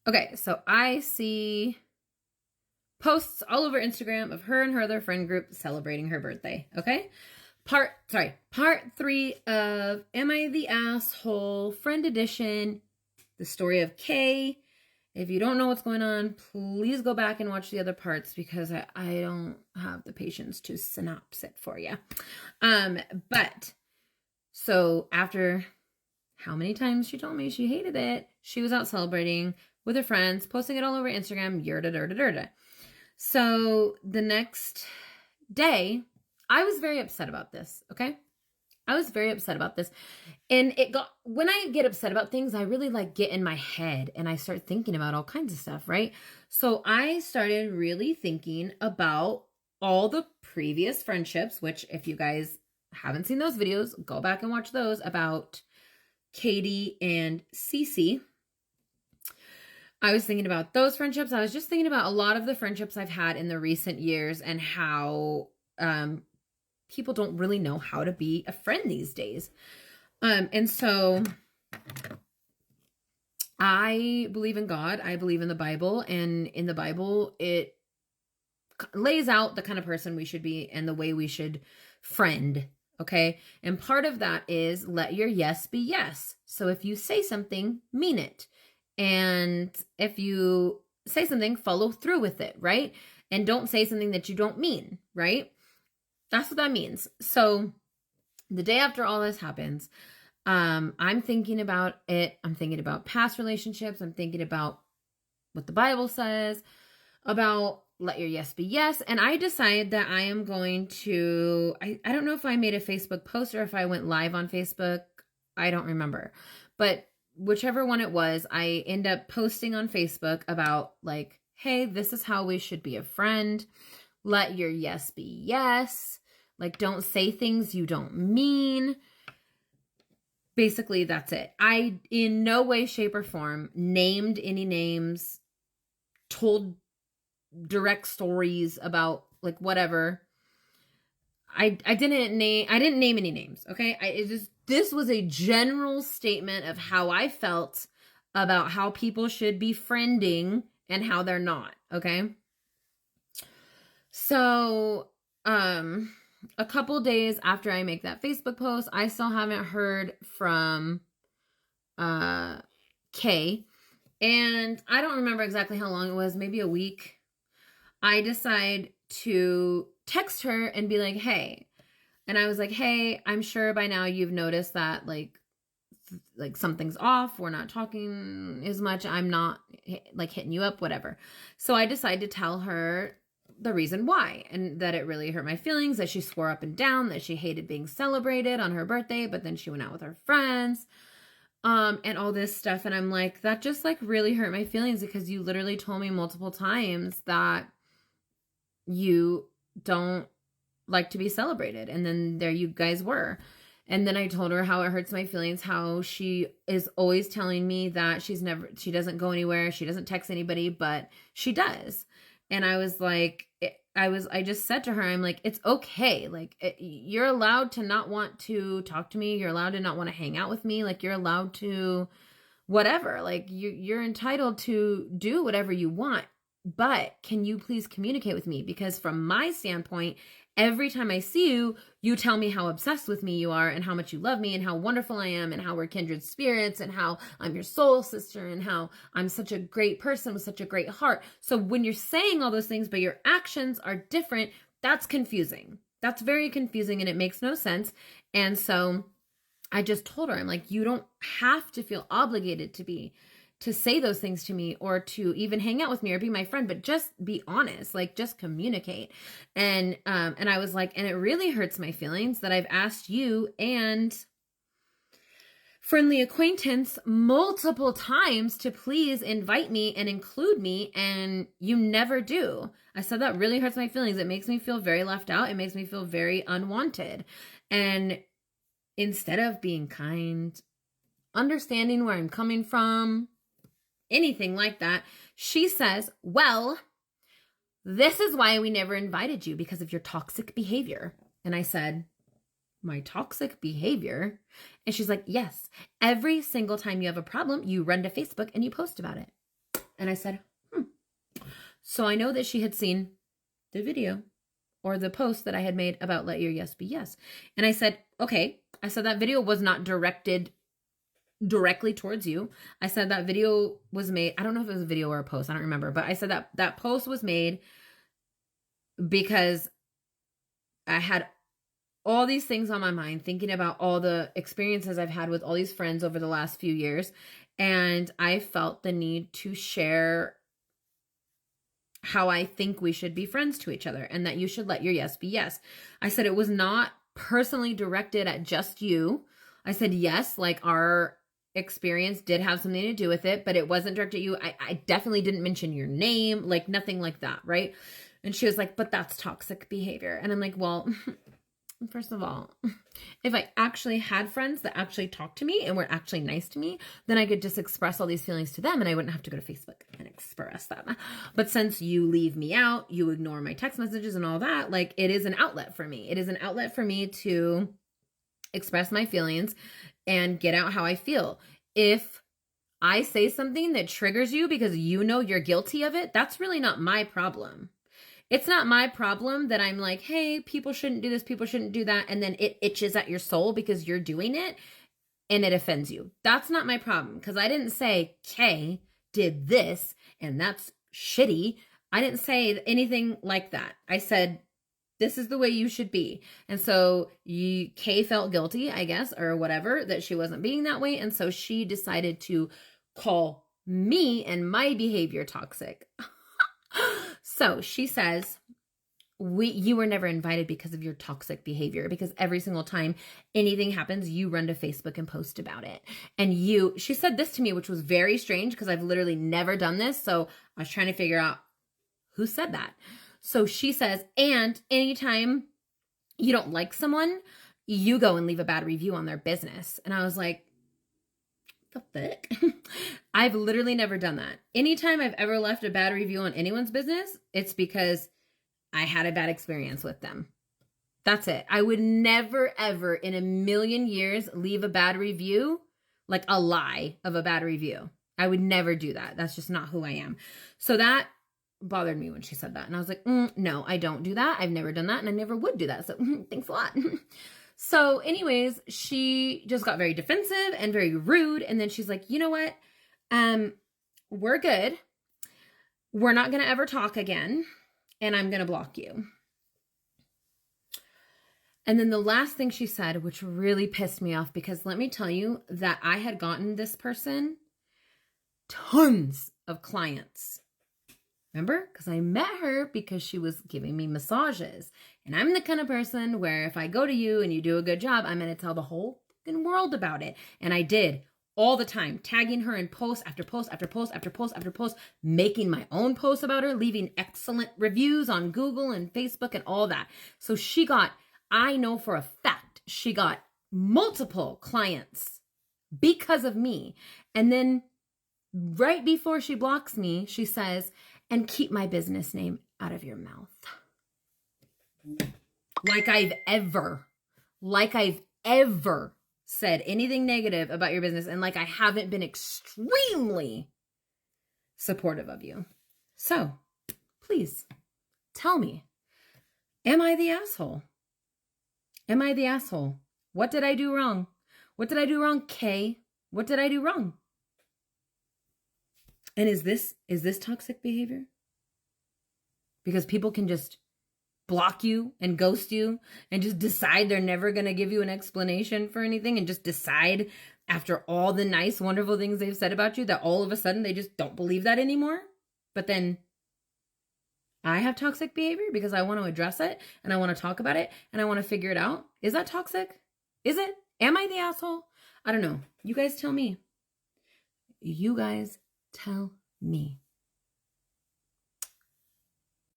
Okay, so I see posts all over Instagram of her and her other friend group celebrating her birthday. Okay. Part 3 of Am I the Asshole Friend Edition, the story of Kay. If you don't know what's going on, please go back and watch the other parts because I don't have the patience to synopsis it for you. But so after how many times she told me she hated it, she was out celebrating with her friends, posting it all over Instagram, yurda. So the next day, I was very upset about this, okay? I was very upset about this. And when I get upset about things, I really get in my head and I start thinking about all kinds of stuff, right? So I started really thinking about all the previous friendships, which if you guys haven't seen those videos, go back and watch those about Katie and Cece. I was thinking about those friendships. I was just thinking about a lot of the friendships I've had in the recent years and how people don't really know how to be a friend these days. And so I believe in God. I believe in the Bible. And in the Bible, it lays out the kind of person we should be and the way we should friend. Okay. And part of that is let your yes be yes. So if you say something, mean it. And if you say something, follow through with it, right? And don't say something that you don't mean, right? That's what that means. So the day after all this happens, I'm thinking about it. I'm thinking about past relationships. I'm thinking about what the Bible says about let your yes be yes. And I decided that I am going to, I don't know if I made a Facebook post or if I went live on Facebook. I don't remember. But whichever one it was, I end up posting on Facebook about hey, this is how we should be a friend. Let your yes be yes. Don't say things you don't mean. Basically, that's it. I, in no way, shape, or form, named any names, told direct stories about whatever. I didn't name any names. Okay. This was a general statement of how I felt about how people should be friending and how they're not. Okay. So, a couple days after I make that Facebook post, I still haven't heard from Kay. And I don't remember exactly how long it was, maybe a week. I decide to text her and be like, hey. And I was like, hey, I'm sure by now you've noticed that something's off. We're not talking as much. I'm not hitting you up, whatever. So I decided to tell her the reason why, and that it really hurt my feelings, that she swore up and down that she hated being celebrated on her birthday, but then she went out with her friends, and all this stuff. And I'm like, that just really hurt my feelings because you literally told me multiple times that you don't like to be celebrated. And then there you guys were. And then I told her how it hurts my feelings, how she is always telling me that she doesn't go anywhere. She doesn't text anybody, but she does. And I was like, I just said to her, I'm like, it's okay. You're allowed to not want to talk to me. You're allowed to not want to hang out with me. You're allowed to whatever. You're entitled to do whatever you want. But can you please communicate with me? Because from my standpoint, every time I see you, you tell me how obsessed with me you are and how much you love me and how wonderful I am and how we're kindred spirits and how I'm your soul sister and how I'm such a great person with such a great heart. So when you're saying all those things, but your actions are different, that's confusing. That's very confusing and it makes no sense. And so I just told her, I'm like, you don't have to feel obligated to say those things to me or to even hang out with me or be my friend, but just be honest, just communicate. And I was like, and it really hurts my feelings that I've asked you and friendly acquaintance multiple times to please invite me and include me, and you never do. I said, that really hurts my feelings. It makes me feel very left out. It makes me feel very unwanted. And instead of being kind, understanding where I'm coming from, anything like that, she says, well, this is why we never invited you, because of your toxic behavior. And I said, my toxic behavior? And she's like, yes, every single time you have a problem, you run to Facebook and you post about it. And I said, So I know that she had seen the video or the post that I had made about let your yes be yes. And I said, okay. I said that video was not directed directly towards you. I said that video was made, I don't know if it was a video or a post, I don't remember, but I said that that post was made because I had all these things on my mind, thinking about all the experiences I've had with all these friends over the last few years. And I felt the need to share how I think we should be friends to each other and that you should let your yes be yes. I said it was not personally directed at just you. I said, yes, like our experience did have something to do with it, but it wasn't directed at you. I definitely didn't mention your name, like nothing like that, right? And she was like, but that's toxic behavior. And I'm like, well, first of all, if I actually had friends that actually talked to me and were actually nice to me, then I could just express all these feelings to them and I wouldn't have to go to Facebook and express them. But since you leave me out, you ignore my text messages and all that, like it is an outlet for me. It is an outlet for me to express my feelings and get out how I feel. If I say something that triggers you because you know you're guilty of it, that's really not my problem. It's not my problem that I'm like, hey, people shouldn't do this, people shouldn't do that. And then it itches at your soul because you're doing it and it offends you. That's not my problem because I didn't say Kay did this and that's shitty. I didn't say anything like that. I said, this is the way you should be. And so Kay felt guilty, I guess, or whatever, that she wasn't being that way. And so she decided to call me and my behavior toxic. So she says, you were never invited because of your toxic behavior, because every single time anything happens, you run to Facebook and post about it. And she said this to me, which was very strange because I've literally never done this. So I was trying to figure out who said that. So she says, and anytime you don't like someone, you go and leave a bad review on their business. And I was like, the fuck? I've literally never done that. Anytime I've ever left a bad review on anyone's business, it's because I had a bad experience with them. That's it. I would never, ever in a million years leave a bad review, like a lie of a bad review. I would never do that. That's just not who I am. So that bothered me when she said that. And I was like, no, I don't do that. I've never done that. And I never would do that. So thanks a lot. So anyways, she just got very defensive and very rude. And then she's like, you know what? We're good. We're not going to ever talk again. And I'm going to block you. And then the last thing she said, which really pissed me off, because let me tell you that I had gotten this person tons of clients. Remember? Because I met her because she was giving me massages. And I'm the kind of person where if I go to you and you do a good job, I'm going to tell the whole fucking world about it. And I did all the time, tagging her in post after post after post after post after post, making my own posts about her, leaving excellent reviews on Google and Facebook and all that. So she got, I know for a fact, she got multiple clients because of me. And then right before she blocks me, she says, and keep my business name out of your mouth. Like I've ever said anything negative about your business, and like I haven't been extremely supportive of you. So please tell me, am I the asshole? Am I the asshole? What did I do wrong? What did I do wrong, Kay? What did I do wrong? And is this toxic behavior? Because people can just block you and ghost you and just decide they're never going to give you an explanation for anything and just decide after all the nice, wonderful things they've said about you that all of a sudden they just don't believe that anymore. But then I have toxic behavior because I want to address it and I want to talk about it and I want to figure it out. Is that toxic? Is it? Am I the asshole? I don't know. You guys tell me. You guys tell me.